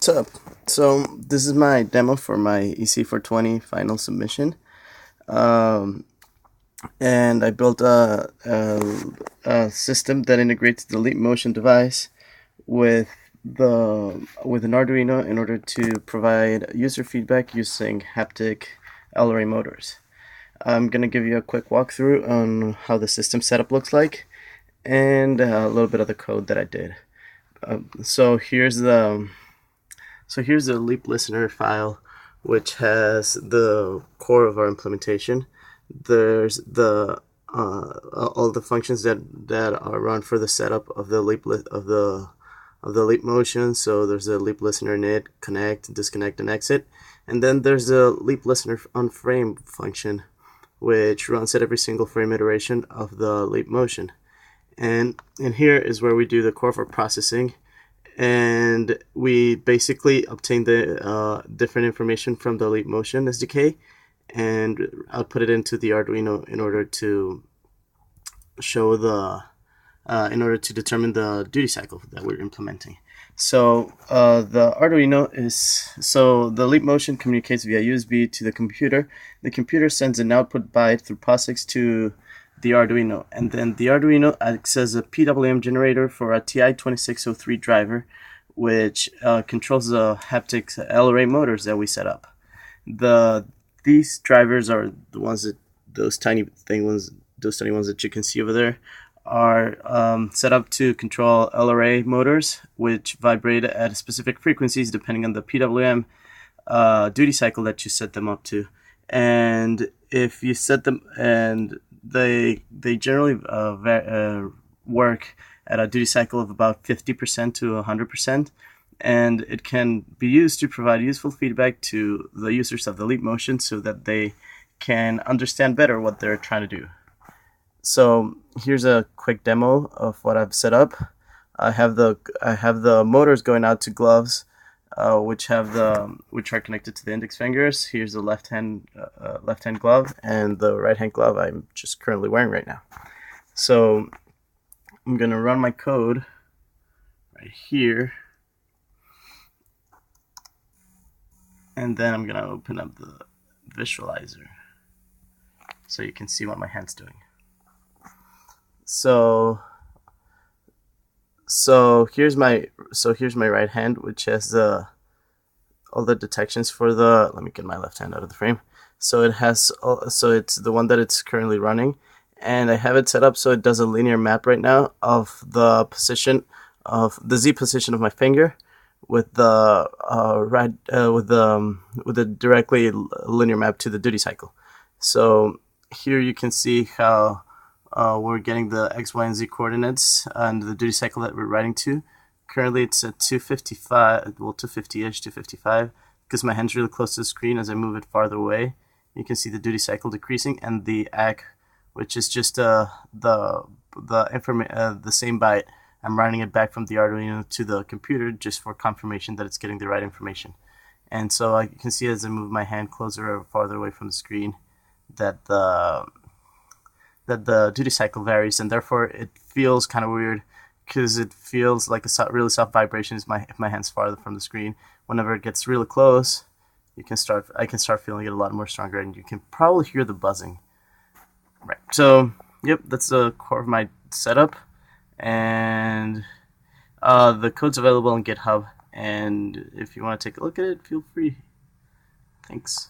What's up? So this is my demo for my ECE 420 final submission, um, and I built a system that integrates the LeapMotion device with an Arduino in order to provide user feedback using haptic LRA motors. I'm gonna give you a quick walkthrough on how the system setup looks like and a little bit of the code that I did. So here's the Leap listener file, which has the core of our implementation. There's the all the functions that are run for the setup of the Leap motion. So there's a Leap listener init, connect, disconnect, and exit, and then there's the Leap listener on frame function, which runs at every single frame iteration of the Leap motion. And here is where we do the core for processing, and we basically obtain the different information from the LeapMotion SDK and output it into the Arduino in order to show in order to determine the duty cycle that we're implementing. So the LeapMotion communicates via USB to the computer. The computer sends an output byte through POSIX to the Arduino, and then the Arduino acts as a PWM generator for a TI-2603 driver, which controls the haptic LRA motors that we set up. These drivers are the ones that those tiny ones that you can see over there are set up to control LRA motors, which vibrate at specific frequencies depending on the PWM duty cycle that you set them up to. And if you set them, and they generally work at a duty cycle of about 50% to 100%, and it can be used to provide useful feedback to the users of the LeapMotion so that they can understand better what they're trying to do. So here's a quick demo of what I've set up. I have the motors going out to gloves, which are connected to the index fingers. Here's the left hand glove, and the right hand glove I'm just currently wearing right now. So I'm gonna run my code right here, and then I'm gonna open up the visualizer so you can see what my hand's doing. So here's my right hand, which has all the detections for the. Let me get my left hand out of the frame. So it has. So it's the one that it's currently running, and I have it set up so it does a linear map right now of the position of the Z position of my finger, with the with the directly linear map to the duty cycle. So here you can see how we're getting the X, Y, and Z coordinates and the duty cycle that we're writing to. Currently it's at 255, well 250-ish, 255, because my hand's really close to the screen. As I move it farther away, you can see the duty cycle decreasing, and the ACK, which is just the same byte. I'm running it back from the Arduino to the computer just for confirmation that it's getting the right information. And so you can see as I move my hand closer or farther away from the screen that the duty cycle varies, and therefore it feels kind of weird because it feels like a really soft vibration if my hand's farther from the screen. Whenever it gets really close, I can start feeling it a lot more stronger, and you can probably hear the buzzing. Right. So yep, that's the core of my setup, and the code's available on GitHub. And if you want to take a look at it, feel free. Thanks.